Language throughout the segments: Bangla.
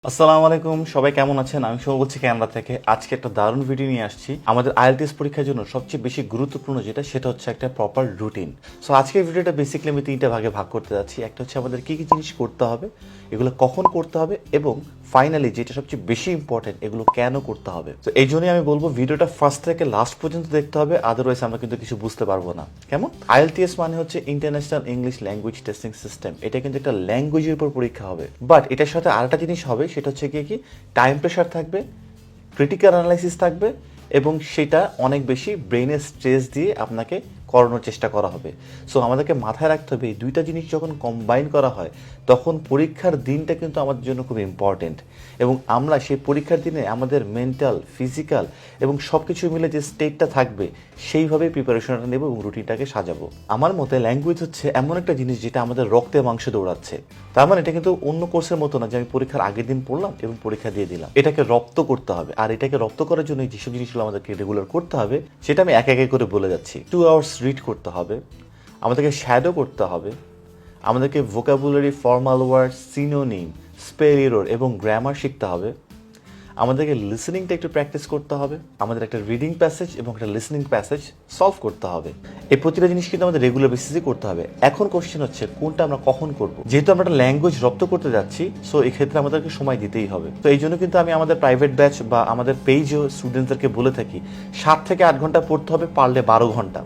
আসসালামু আলাইকুম, সবাই কেমন আছেন? আমি শুভ বলছি কানাডা থেকে। আজকে একটা দারুণ ভিডিও নিয়ে আসছি। আমাদের আইএলটিএস পরীক্ষার জন্য সবচেয়ে বেশি গুরুত্বপূর্ণ সেটা হচ্ছে একটা প্রপার রুটিন। সো আজকের ভিডিওটা বেসিক্যালি আমি তিনটা ভাগে ভাগ করতে যাচ্ছি। একটা হচ্ছে আমাদের কি কি জিনিস করতে হবে, এগুলো কখন করতে হবে, এবং ফাইনালি যেটা সবচেয়ে বেশি ইম্পর্টেন্ট, এগুলো কেন করতে হবে। তো এই জন্যই আমি বলবো ভিডিওটা ফার্স্ট থেকে লাস্ট পর্যন্ত দেখতে হবে, আদারওয়াইজ আমরা কিন্তু কিছু বুঝতে পারবো না। কেমন? আইএলটিএস মানে হচ্ছে international English language testing system. এটা কিন্তু একটা ল্যাঙ্গুয়েজের উপর পরীক্ষা হবে, বাট এটার সাথে আরেকটা জিনিস হবে, সেটা হচ্ছে কি টাইম প্রেশার থাকবে, ক্রিটিক্যাল অ্যানালাইসিস থাকবে, এবং সেটা অনেক বেশি ব্রেনের স্ট্রেস দিয়ে আপনাকে করানোর চেষ্টা করা হবে। সো আমাদেরকে মাথায় রাখতে হবে এই দুইটা জিনিস যখন কম্বাইন করা হয় তখন পরীক্ষার দিনটা কিন্তু আমাদের জন্য খুব ইম্পর্টেন্ট, এবং আমরা সেই পরীক্ষার দিনে আমাদের মেন্টাল, ফিজিক্যাল এবং সব কিছু মিলে যে স্টেটটা থাকবে সেইভাবেই প্রিপারেশনটা নেব এবং রুটিনটাকে সাজাবো। আমার মতে ল্যাঙ্গুয়েজ হচ্ছে এমন একটা জিনিস যেটা আমাদের রক্তে মাংসে দৌড়াচ্ছে। তার মানে এটা কিন্তু অন্য কোর্সের মতো না যে আমি পরীক্ষার আগের দিন পড়লাম এবং পরীক্ষা দিয়ে দিলাম। এটাকে রপ্ত করতে হবে, আর এটাকে রপ্ত করার জন্য যেসব জিনিসগুলো আমাদেরকে রেগুলার করতে হবে সেটা আমি এক এক করে বলে যাচ্ছি। 2 আওয়ার্স রিড করতে হবে, আমাদেরকে শ্যাডো করতে হবে, আমাদেরকে vocabulary, formal word, synonym, spell error এবং গ্রামার শিখতে হবে, আমাদেরকে লিসেনিংটা একটু প্র্যাকটিস করতে হবে, আমাদের একটা রিডিং প্যাসেজ এবং একটা লিসেনিং প্যাসেজ সলভ করতে হবে। এই প্রতিটা জিনিস কিন্তু আমাদের রেগুলার বেসিসে করতে হবে। এখন কোশ্চেন হচ্ছে কোনটা আমরা কখন করব। যেহেতু আমরা একটা ল্যাঙ্গুয়েজ রপ্ত করতে যাচ্ছি, সো এই ক্ষেত্রে আমাদেরকে সময় দিতেই হবে। তো এই জন্য কিন্তু আমি আমাদের প্রাইভেট ব্যাচ বা আমাদের পেজেও স্টুডেন্টদেরকে বলে থাকি 7 থেকে 8 ঘন্টা পড়তে হবে, পারলে 12 ঘন্টা।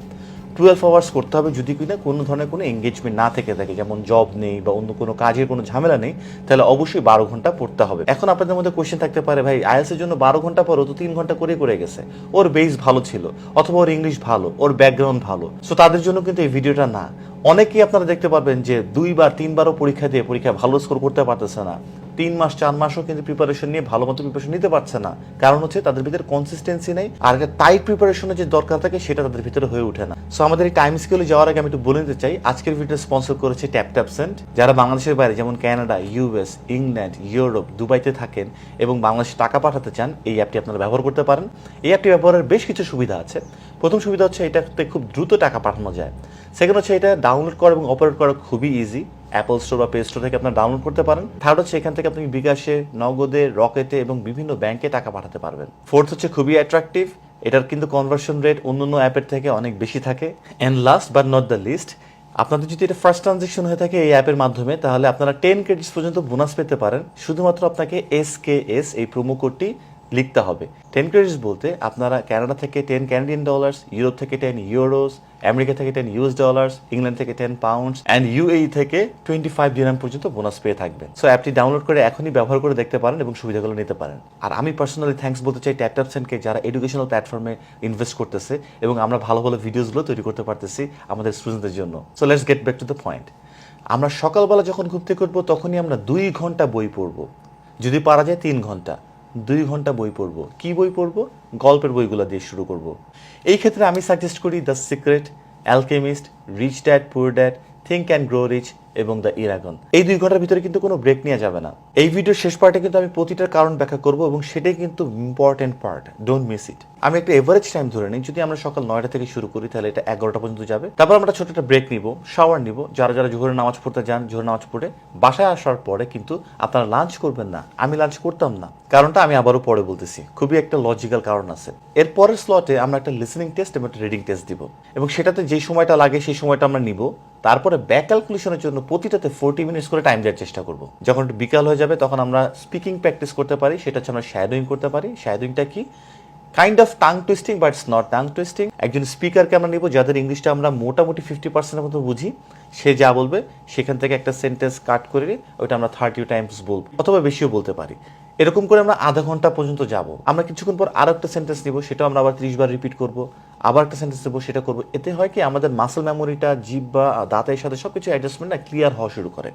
12 আওয়ার্স করতে হবে, যদি কিনা কোনো ধরনের কোনো এঙ্গেজমেন্ট না থেকে থাকে, যেমন জব নেই বা অন্য কোনো কাজের কোনো ঝামেলা নেই, তাহলে অবশ্যই 12 ঘন্টা পড়তে হবে। এখন আপনাদের মধ্যে কোয়েশ্চেন থাকতে পারে, ভাই আইএলটিএস এর জন্য 12 ঘন্টা পর তো 3 ঘন্টা করে গেছে, ওর বেস ভালো ছিল, অথবা ওর ইংলিশ ভালো, ওর ব্যাকগ্রাউন্ড ভালো। সো তাদের জন্য কিন্তু এই ভিডিওটা না। অনেকেই আপনারা দেখতে পারবেন যে 2বার 3বারও পরীক্ষা দিয়ে পরীক্ষা ভালো স্কোর করতে পারতেছে না, 3 মাস 4 মাসও কিন্তু প্রিপারেশন নিয়ে ভালো মতো প্রিপারেশন নিতে পারছে না। কারণ হচ্ছে তাদের ভিতরে কনসিস্টেন্সি নেই, আর একটা টাইট প্রিপারেশনের যে দরকার থাকে সেটা তাদের ভিতরে হয়ে ওঠে না। সো আমাদের এই টাইম স্কেলে যাওয়ার আগে আমি একটু বলে নিতে চাই, আজকের ভিডিও স্পন্সর করেছে ট্যাপসেন্ট। যারা বাংলাদেশের বাইরে যেমন কানাডা, ইউএস, ইংল্যান্ড, ইউরোপ, দুবাইতে থাকেন এবং বাংলাদেশে টাকা পাঠাতে চান, এই অ্যাপটি আপনারা ব্যবহার করতে পারেন। এই অ্যাপটি ব্যবহারের বেশ কিছু সুবিধা আছে। প্রথম সুবিধা হচ্ছে এটাতে খুব দ্রুত টাকা পাঠানো যায়। সেকেন্ড হচ্ছে এটা ডাউনলোড করা এবং অপারেট করা খুবই ইজি। অ্যাপল স্টোর বা প্লে স্টোর থেকে আপনারা ডাউনলোড করতে পারেন। থার্ড হচ্ছে এখান থেকে আপনি বিকাশে, নগদে, রকেটে এবং বিভিন্ন ব্যাংকে টাকা পাঠাতে পারবেন। ফোর্থ হচ্ছে খুবই অ্যাট্রাকটিভ, এটার কিন্তু কনভার্সন রেট অন্যান্য অ্যাপের থেকে অনেক বেশি থাকে। And last but not the least, আপনাদের যদি এটা ফার্স্ট ট্রানজেকশন হয়ে থাকে এই অ্যাপের মাধ্যমে, তাহলে আপনারা 10 ক্রেডিটস পর্যন্ত বোনাস পেতে পারেন। শুধুমাত্র আপনাকে SKS এই প্রোমো কোডটি লিখতে হবে। 10 ক্রেডিটস বলতে আপনারা কানাডা থেকে 10 ক্যানাডিয়ান ডলার্স, ইউরোপ থেকে 10 ইউরোস, আমেরিকা থেকে 10 US ডলার্স, ইংল্যান্ড থেকে 10 পাউন্ডস অ্যান্ড UAE থেকে 25 দিরহাম পর্যন্ত বোনাস পেয়ে থাকবেন। সো অ্যাপটি ডাউনলোড করে এখনই ব্যবহার করে দেখতে পারেন এবং সুবিধাগুলো নিতে পারেন। আর আমি পার্সোনালি থ্যাঙ্কস বলতে চাই ট্যাপসেন্টকে, যারা এডুকেশনাল প্ল্যাটফর্মে ইনভেস্ট করতেছে এবং আমরা ভালো ভালো ভিডিওসগুলো তৈরি করতে পারতেছি আমাদের স্টুডেন্টদের জন্য। So let's get back to the point. আমরা সকালবেলা যখন ঘুম থেকে উঠবো তখনই আমরা 2 ঘন্টা বই পড়বো, যদি পারা যায় 3 ঘন্টা। 2 ঘন্টা বই পড়বো। কি বই পড়বো? গল্পের বইগুলো দিয়ে শুরু করব। এই ক্ষেত্রে আমি সাজেস্ট করি the secret, alchemist, rich dad poor dad, think and grow rich এবং দ্য ইরাগন। এই 2 ঘন্টার ভিতরে কিন্তু কোনো ব্রেক নেওয়া যাবে না। এই ভিডিওর শেষ পার্টে কিন্তু আমি প্রতিটার কারণ ব্যাখ্যা করব এবং সেটাই কিন্তু important part, don't miss it. আমি একটা এভারেজ টাইম ধরে নিই, যদি আমরা সকাল 9টা থেকে শুরু করি তাহলে এটা 11টা পর্যন্ত যাবে। তারপর আমরা ছোট একটা ব্রেক নিব, শাওয়ার নিব। যারা যারা জোহরের নামাজ পড়তে যান, জোহরের নামাজ পড়ে বাসায় আসার পরে কিন্তু আপনারা লাঞ্চ করবেন না। আমি লাঞ্চ করতাম না, কারণটা আমি আবারও পরে বলতেছি, খুবই একটা লজিক্যাল কারণ আছে। এর পরের স্লটে আমরা একটা লিসেনিং টেস্ট এবং একটা রিডিং টেস্ট দিব, এবং সেটাতে যেই সময়টা লাগে সেই সময়টা আমরা নিব। তারপরে ব্যাক ক্যালকুলেশনের জন্য প্রতিটাতে 40 মিনিটস করে টাইম দেওয়ার চেষ্টা করব। যখন একটু বিকাল হয়ে যাবে তখন আমরা স্পিকিং প্র্যাকটিস করতে পারি, সেটা হচ্ছে আমরা শ্যাডোইং করতে পারি। শ্যাডোইংটা কি? Kind of tongue twisting, but it's not tongue twisting. একজন স্পিকারকে আমরা নিব যাদের ইংলিশটা আমরা মোটামুটি 50% মতো বুঝি, সে যা বলবে সেখান থেকে একটা সেন্টেন্স কাট করে ওইটা আমরা 30 টাইমস বলবো, অথবা বেশিও বলতে পারি। এরকম করে আমরা আধা ঘন্টা পর্যন্ত যাব। আমরা কিছুক্ষণ পর আরো একটা সেন্টেন্স নিব, সেটাও আমরা আবার 30 বার রিপিট করব। আবার একটা সেন্টেন্স দেবো, সেটা করবো। এতে হয় কি, আমাদের মাসেল মেমোরিটা, জিভ বা দাঁতের সাথে সবকিছু অ্যাডজাস্টমেন্ট না ক্লিয়ার হওয়া শুরু করে।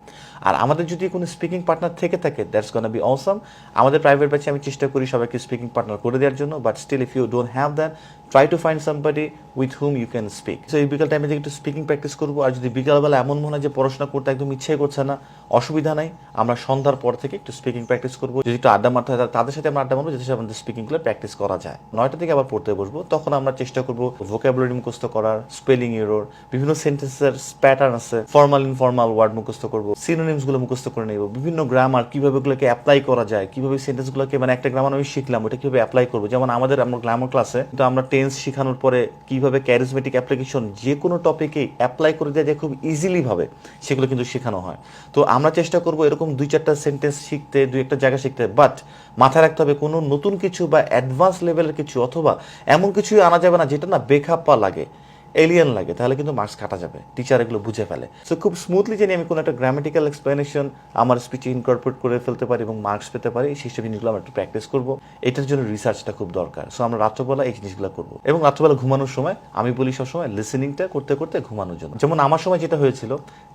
আর আমাদের যদি কোনো স্পিকিং পার্টনার থেকে থাকে, দ্যাটস গোনা বি অসাম। আমাদের প্রাইভেট ব্যাচে আমি চেষ্টা করি সবাইকে স্পিকিং পার্টনার করে দেওয়ার জন্য, but still if you don't have that, try to find somebody with whom you can speak. So এই বিকাল টাইমে একটু স্পিকিং প্র্যাকটিস করবো। আর যদি বিকালবেলা এমন মনে হয় যে পড়াশোনা করতে একদম ইচ্ছে করছে না, অসুবিধা নাই, আমরা সন্ধ্যার পর থেকে একটু স্পিকিং প্র্যাকটিস করবো। যদি একটু আড্ডা মারতে হয় তাদের সাথে আমরা আড্ডা মারবো, যাতে আমাদের স্পিকিংগুলো প্র্যাকটিস করা যায়। 9টা থেকে আবার পড়তে বসবো, তখন আমরা চেষ্টা করবো ভোকাবুলারি মুখস্থ করার, স্পেলিং এরর, বিভিন্ন সেন্টেন্সের প্যাটার্ন আছে, ফর্মাল ইনফর্মাল ওয়ার্ড মুখস্থ করবো, সিনোনিমস গুলো মুখস্থ করে নেবো, বিভিন্ন গ্রামার কিভাবে গুলোকে অ্যাপ্লাই করা যায়, কিভাবে সেন্টেন্স গুলোকে মানে একটা গ্রামার আমি শিখলাম ওটা কিভাবে অ্যাপ্লাই করবো। যেমন আমরা গ্রামার ক্লাসে কিন্তু আমরা টেন্স শেখানোর পরে কিভাবে ক্যারিজমেটিক অ্যাপ্লিকেশন যে কোনো টপিকে অ্যাপ্লাই করে দেওয়া যায় খুব ইজিলি ভাবে, সেগুলো কিন্তু শেখানো হয়। তো আমরা চেষ্টা করবো এরকম 2-4টা সেন্টেন্স শিখতে, 2-1টা জায়গা শিখতে, বাট মাথায় রাখতে হবে কোনো নতুন কিছু বা অ্যাডভান্স লেভেলের কিছু অথবা এমন কিছুই আনা যাবে না যেটা না বেখাপ্পা লাগে, এলিয়ান লাগে, তাহলে কিন্তু মার্কস কাটা যাবে, টিচার এগুলো বুঝে ফেলে। সো খুব স্মুথলি জানি আমি কোনো একটা গ্রামাটিক্যাল এক্সপ্লেনেশন আমার স্পিচে ইনকর্পোরেট করে ফেলতে পারি এবং মার্কস পেতে পারি, সেই সব জিনিসগুলো আমরা একটু প্র্যাকটিস করবো। এটার জন্য রিসার্চটা খুব দরকার। সো আমরা রাত্রবেলা এই জিনিসগুলো করবো এবং রাত্রবেলা ঘুমানোর সময় আমি বলি সবসময় লিসেনিংটা করতে করতে ঘুমানোর জন্য। যেমন আমার সময় যেটা হয়েছিল,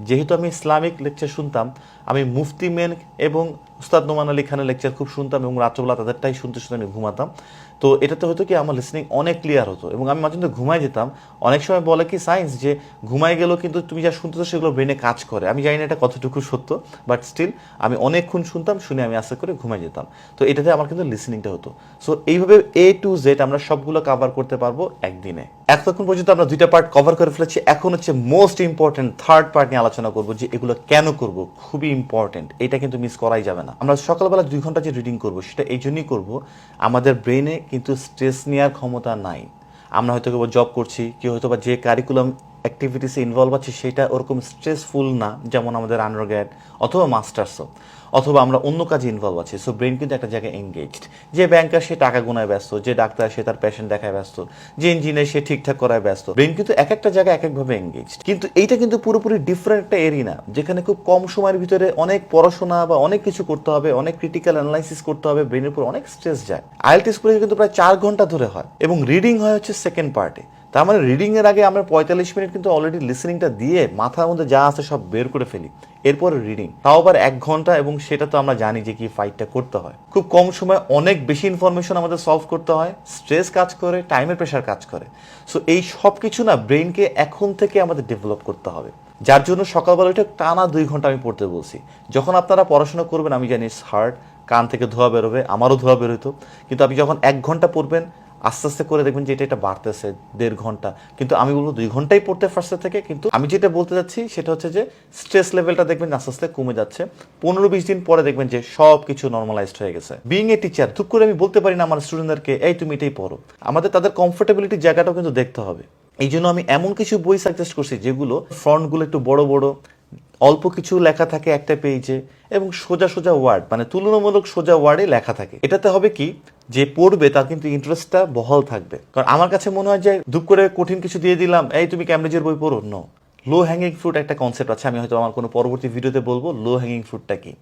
যেহেতু আমি ইসলামিক লেকচার শুনতাম, আমি মুফতি মেন এবং উস্তাদ নোমান আলী খানের লেকচার খুব শুনতাম এবং রাত্রবেলা তাদেরটাই শুনতে শুনতে আমি ঘুমাতাম। তো এটাতে হতো কি আমার লিসনিং অনেক ক্লিয়ার হতো এবং আমি মাঝে মধ্যে ঘুমাই যেতাম। অনেক সময় বলে কি সায়েন্স যে ঘুমাই গেলেও কিন্তু তুমি যা শুনতেছো সেগুলো ব্রেনে কাজ করে। আমি জানি না এটা কতটুকু সত্য, বাট স্টিল আমি অনেকক্ষণ শুনতাম, শুনে আমি আস্তে করে ঘুমাই যেতাম। তো এটাতে আমার কিন্তু লিসনিংটা হতো। সো এইভাবে A to Z আমরা সবগুলো কভার করতে পারবো একদিনে। এতক্ষণ পর্যন্ত আমরা 2টা পার্ট কভার করে ফেলেছি। এখন হচ্ছে মোস্ট ইম্পর্টেন্ট থার্ড পার্ট নিয়ে আলোচনা করবো, যে এগুলো কেন করব, খুবই ইম্পর্টেন্ট, এটা কিন্তু মিস করাই যাবে না। আমরা সকালবেলা 2 ঘন্টা যে রিডিং করবো সেটা এই জন্যই করবো, আমাদের ব্রেনে কিন্তু স্ট্রেস নেওয়ার ক্ষমতা নাই। আমরা হয়তো কেউ জব করছি, কেউ হয়তো বা যে কারিকুলাম অ্যাক্টিভিটিসে ইনভলভ আছে সেটা ওরকম স্ট্রেসফুল না, যেমন আমাদের আন্ডারগ্র্যাড অথবা মাস্টার্সও, অথবা আমরা অন্য কাজে ইনভলভ আছি। সো ব্রেন কিন্তু একটা জায়গায় এঙ্গেজড। যে ব্যাংকার সে টাকা গোনায় ব্যস্ত, যে ডাক্তার সে তার পেশেন্ট দেখায় ব্যস্ত, যে ইঞ্জিনিয়ার সে ঠিকঠাক করায় ব্যস্ত। ব্রেন কিন্তু এক একটা জায়গায় এক একভাবে এঙ্গেজড। কিন্তু এইটা কিন্তু পুরোপুরি ডিফারেন্ট একটা এরিয়া, যেখানে খুব কম সময়ের ভিতরে অনেক পড়াশোনা বা অনেক কিছু করতে হবে, অনেক ক্রিটিক্যাল অ্যানালাইসিস করতে হবে, ব্রেনের উপর অনেক স্ট্রেস যায়। আইএলটিএস পরীক্ষা কিন্তু প্রায় 4 ঘন্টা ধরে হয় এবং রিডিং হয় হচ্ছে সেকেন্ড পার্টে। তার মানে রিডিং এর আগে আমরা 45 মিনিট কিন্তু অলরেডি লিসেনিংটা দিয়ে মাথার মধ্যে যা আছে সব বের করে ফেলি, এরপর রিডিং, তাও আবার 1 ঘন্টা, এবং সেটা তো আমরা জানি যে কি ফাইটটা করতে হয়। খুব কম সময় অনেক বেশি ইনফরমেশন আমাদের সলভ করতে হয়, স্ট্রেস কাজ করে, টাইমের প্রেশার কাজ করে। সো এই সব কিছু না ব্রেনকে এখন থেকে আমাদের ডেভেলপ করতে হবে, যার জন্য সকালবেলা উঠে টানা 2 ঘন্টা আমি পড়তে বলছি। যখন আপনারা পড়াশোনা করবেন আমি জানি হার্ড, কান থেকে ধোয়া বেরোবে, আমারও ধোয়া বেরোতো, কিন্তু আপনি যখন 1 ঘন্টা পড়বেন আস্তে আস্তে করে দেখবেন যে এটা বাড়তেছে 1.5 ঘন্টা। কিন্তু আমি বলবো 2 ঘন্টাই পড়তে ফার্স্টের থেকে। কিন্তু আমি যেটা বলতে যাচ্ছি সেটা হচ্ছে যে স্ট্রেস লেভেলটা দেখবেন আস্তে আস্তে কমে যাচ্ছে। 15-20 দিন পরে দেখবেন যে সব কিছু নর্মালাইজড হয়ে গেছে। বিইং এ টিচার ধুপ করে আমি বলতে পারি না আমার স্টুডেন্টদেরকে এই তুমি এটাই পড়ো। আমাদের তাদের কমফোর্টেবিলিটির জায়গাটাও কিন্তু দেখতে হবে। এই জন্য আমি এমন কিছু বই সাজেস্ট করছি যেগুলো ফ্রন্টগুলো একটু বড় বড়, অল্প কিছু লেখা থাকে একটা পেজে, এবং সোজা সোজা ওয়ার্ড, মানে তুলনামূলক সোজা ওয়ার্ডে লেখা থাকে। এটাতে হবে কি, যে পড়বে তার কিন্তু ইন্টারেস্টটা বহাল থাকবে। কারণ আমার কাছে মনে হয় যে দুপ করে কঠিন কিছু দিয়ে দিলাম, এই তুমি ক্যামব্রিজের বই পড়ো, নো। লো হ্যাঙ্গিং ফ্রুট একটা কনসেপ্ট আছে, আমি হয়তো আমার কোনো পরবর্তী ভিডিওতে বলবো লো হ্যাঙ্গিং ফ্রুটটা কি।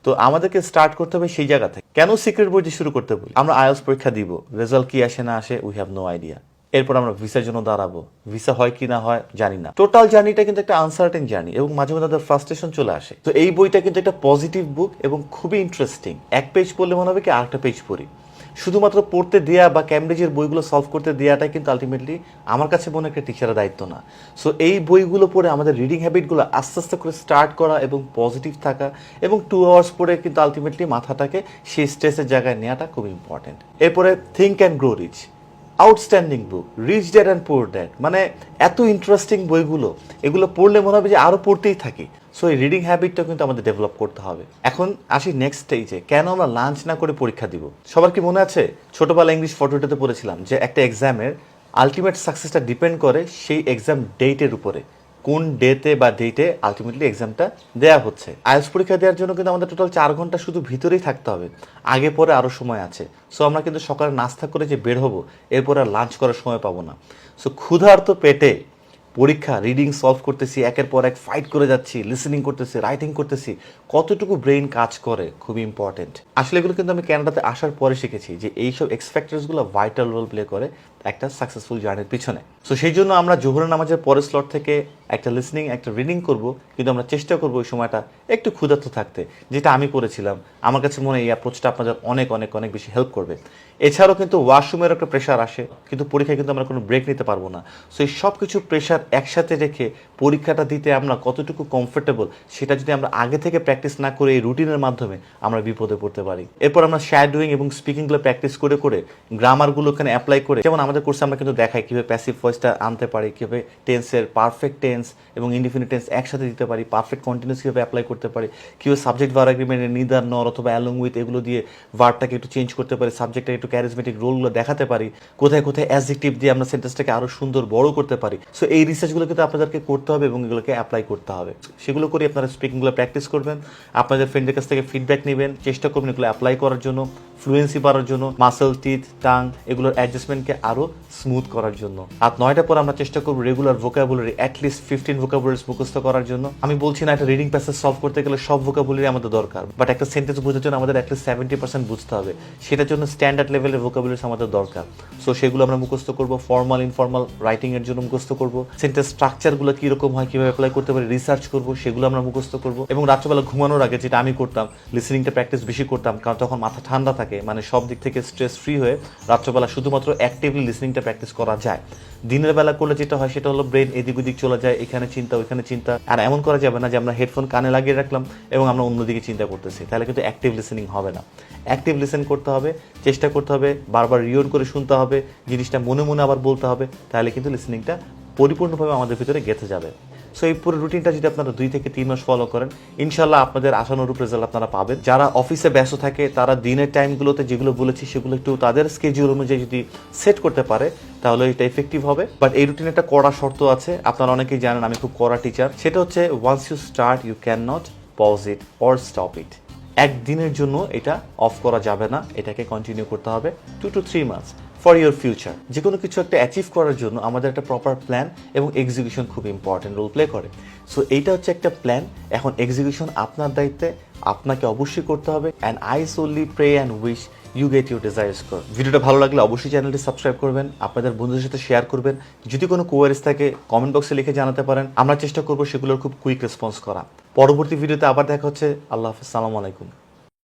তো আমাদেরকে স্টার্ট করতে হবে সেই জায়গা থেকে। কেন সিক্রেট বই দিয়ে শুরু করতে বলি? আমরা আইএলটিএস পরীক্ষা দিব, রেজাল্ট কি আসে না আসে উই হ্যাভ নো আইডিয়া। এরপর আমরা ভিসার জন্য দাঁড়াবো, ভিসা হয় কি না হয় জানি না। টোটাল জার্নিটা কিন্তু একটা আনসার্টেন জার্নি, এবং মাঝে মাঝে তাদের ফ্রাস্ট্রেশন চলে আসে। তো এই বইটা কিন্তু একটা পজিটিভ বুক এবং খুবই ইন্টারেস্টিং। 1 পেজ পড়লে মনে হবে কি আরেকটা পেজ পড়ি। শুধুমাত্র পড়তে দেয়া বা ক্যামব্রিজের বইগুলো সলভ করতে দেওয়াটাই কিন্তু আলটিমেটলি আমার কাছে মনে হয় একটা টিচারের দায়িত্ব না। সো এই বইগুলো পড়ে আমাদের রিডিং হ্যাবিটগুলো আস্তে আস্তে করে স্টার্ট করা এবং পজিটিভ থাকা, এবং 2 আওয়ার্স পড়ে কিন্তু আলটিমেটলি মাথাটাকে সেই স্ট্রেসের জায়গায় নেওয়াটা খুব ইম্পর্টেন্ট। এরপরে think and grow rich, outstanding book, rich dad and poor dad, মানে এত ইন্টারেস্টিং বইগুলো, এগুলো পড়লে মনে হবে যে আরও পড়তেই থাকি। সো এই রিডিং হ্যাবিটটা কিন্তু আমাদের ডেভেলপ করতে হবে। এখন আসি নেক্সট স্টেজে, কেন আমরা লাঞ্চ না করে পরীক্ষা দিব? সবার কি মনে আছে ছোটবেলা ইংলিশ ফটোটাতে পড়েছিলাম যে একটা এক্সামের আলটিমেট সাকসেসটা ডিপেন্ড করে সেই এক্সাম ডেটের উপরে, কোন ডেতে বা ডেটে আলটিমেটলি এক্সামটা দেওয়া হচ্ছে। আইএলটিএস পরীক্ষা দেওয়ার জন্য কিন্তু আমাদের টোটাল 4 ঘন্টা শুধু ভিতরেই থাকতে হবে, আগে পরে আরও সময় আছে। সো আমরা কিন্তু সকালে নাস্তা করে যে বের হবো, এরপর আর লাঞ্চ করার সময় পাবো না। সো ক্ষুধার্ত পেটে পরীক্ষা রিডিং সলভ করতেছি, একের পর এক ফাইট করে যাচ্ছি, লিসেনিং করতেছি, রাইটিং করতেছি, কতটুকু ব্রেন কাজ করে খুবই ইম্পর্টেন্ট। আসলে এগুলো কিন্তু আমি কানাডাতে আসার পরে শিখেছি যে এইসব এক্স ফ্যাক্টরসগুলো ভাইটাল রোল প্লে করে একটা সাকসেসফুল জার্নির পিছনে। সো সেই জন্য আমরা জোহরের নামাজের পরের স্লট থেকে একটা লিসনিং একটা রিডিং করব, কিন্তু আমরা চেষ্টা করবো ওই সময়টা একটু ক্ষুধার্ত থাকতে, যেটা আমি করেছিলাম। আমার কাছে মনে হয় এই অ্যাপ্রোচটা আপনাদের অনেক অনেক অনেক বেশি হেল্প করবে। এছাড়াও কিন্তু ওয়াশরুমের একটা প্রেশার আসে, কিন্তু পরীক্ষায় কিন্তু আমরা কোনো ব্রেক নিতে পারবো না। সো এই সব কিছু প্রেশার একসাথে রেখে পরীক্ষাটা দিতে আমরা কতটুকু কমফোর্টেবল সেটা যদি আমরা আগে থেকে প্র্যাকটিস না করে এই রুটিনের মাধ্যমে আমরা বিপদে পড়তে পারি। এরপর আমরা শ্যাডোয়িং এবং স্পিকিংগুলো প্র্যাকটিস করে করে গ্রামারগুলো এখানে অ্যাপ্লাই করে, যেমন আমাদের কোর্সে আমরা কিন্তু দেখাই কীভাবে প্যাসিভ ভয়েসটা আনতে পারি, কীভাবে টেন্সের পারফেক্ট টেন্স এবং ইনডিফিনিট টেন্স একসাথে দিতে পারি, পারফেক্ট কন্টিনিউস কীভাবে অ্যাপ্লাই করতে পারি, কীভাবে সাবজেক্ট ভার্ব এগ্রিমেন্টের নিদার নর অথবা অ্যালং উইথ এগুলো দিয়ে ভার্বটাকে একটু চেঞ্জ করতে পারি, সাবজেক্টটাকে একটু ক্যারিজমেটিক রোলগুলো দেখাতে পারি, কোথায় কোথায় অ্যাডজেক্টিভ দিয়ে আমরা সেন্টেন্সটাকে আরও সুন্দর বড় করতে পারি। সো এই রিসার্চগুলো কিন্তু আপনাদেরকে করতে হবে এবং এগুলোকে অ্যাপ্লাই করতে হবে। সেগুলো করে আপনারা স্পিকিংগুলো প্র্যাকটিস করবেন, আপনাদের ফ্রেন্ডের কাছ থেকে ফিডব্যাক নেবেন, চেষ্টা করবেন এগুলো অ্যাপ্লাই করার জন্য, ফ্লুয়েন্সি বাড়ার জন্য, মাসেল, টিথ, টাং এগুলোর অ্যাডজাস্টমেন্টকে আরও স্মুথ করার জন্য। রাত 9টার পর আমরা চেষ্টা করবো রেগুলার ভোকাবুলারি অ্যাটলিস্ট 15 ভোকাবুলারিজ মুখস্থ করার জন্য। আমি বলছি না একটা রিডিং প্যাসেজ সলভ করতে গেলে সব ভোকাবুলারি আমাদের দরকার, বাট একটা সেন্টেন্স বোঝার জন্য আমাদের অ্যাটলিস্ট 70% বুঝতে হবে, সেটার জন্য স্ট্যান্ডার্ড লেভেলের ভোকাবুলারিজ আমাদের দরকার। সো সেগুলো আমরা মুখস্থ করবো, ফর্মাল ইনফর্মাল রাইটিংয়ের জন্য মুখস্থ করবো, সেন্টেন্স স্ট্রাকচারগুলো কীরকম হয়, কীভাবে অ্যাপ্লাই করতে পারি রিসার্চ করবো, সেগুলো আমরা মুখস্থ করবো। এবং রাত্রবেলা ঘুমানোর আগে যেটা আমি করতাম, লিসেনিংটা প্র্যাকটিস বেশি করতাম, কারণ তখন মাথা ঠান্ডা থাকে, মানে সব দিক থেকে স্ট্রেস ফ্রি হয়ে রাত্রবেলা শুধুমাত্র অ্যাক্টিভলি লিসেনিংটা প্র্যাকটিস করা যায়। দিনের বেলা করলে যেটা হয় সেটা হলো ব্রেন এদিক ওদিক চলে যায়, এখানে চিন্তা ওইখানে চিন্তা। আর এমন করা যাবে না যে আমরা হেডফোন কানে লাগিয়ে রাখলাম এবং আমরা অন্যদিকে চিন্তা করতেছি, তাহলে কিন্তু অ্যাক্টিভ লিসেনিং হবে না। অ্যাক্টিভ লিসেন করতে হবে, চেষ্টা করতে হবে, বারবার রিওন করে শুনতে হবে, জিনিসটা মনে মনে আবার বলতে হবে, তাহলে কিন্তু লিসেনিংটা পরিপূর্ণভাবে আমাদের ভিতরে গেঁথে যাবে। সো এই পুরো রুটিনটা যদি আপনারা 2 থেকে 3 মাস ফলো করেন, ইনশাল্লাহ আপনাদের আশানুরূপ রেজাল্ট আপনারা পাবেন। যারা অফিসে ব্যস্ত থাকে তারা দিনের টাইমগুলোতে যেগুলো বলেছি সেগুলো একটু তাদের স্কেডিউল অনুযায়ী যদি সেট করতে পারে তাহলে এটা এফেক্টিভ হবে। বাট এই রুটিনে একটা কড়া শর্ত আছে, আপনারা অনেকেই জানেন আমি খুব কড়া টিচার। সেটা হচ্ছে once you start you can not pause it or stop it. একদিনের জন্য এটা অফ করা যাবে না, এটাকে কন্টিনিউ করতে হবে 2 to 3 months for your future. যে কোনো কিছু একটা অ্যাচিভ করার জন্য আমাদের একটা প্রপার প্ল্যান এবং এক্সিকিউশন খুব ইম্পর্টেন্ট রোল প্লে করে। সো এইটা হচ্ছে একটা প্ল্যান, এখন এক্সিকিউশন আপনার দায়িত্বে, আপনাকে অবশ্যই করতে হবে। And I solely pray and wish you get your desire score. ভিডিওটা ভালো লাগলে অবশ্যই চ্যানেলটি সাবস্ক্রাইব করবেন, আপনাদের বন্ধুদের সাথে শেয়ার করবেন। যদি কোনো কোয়ারিজ থাকে কমেন্ট বক্সে লিখে জানাতে পারেন, আমরা চেষ্টা করবো সেগুলোর খুব কুইক রেসপন্স করা। পরবর্তী ভিডিওতে আবার দেখা হচ্ছে। আল্লাহ হাফেজ, সালামু আলাইকুম।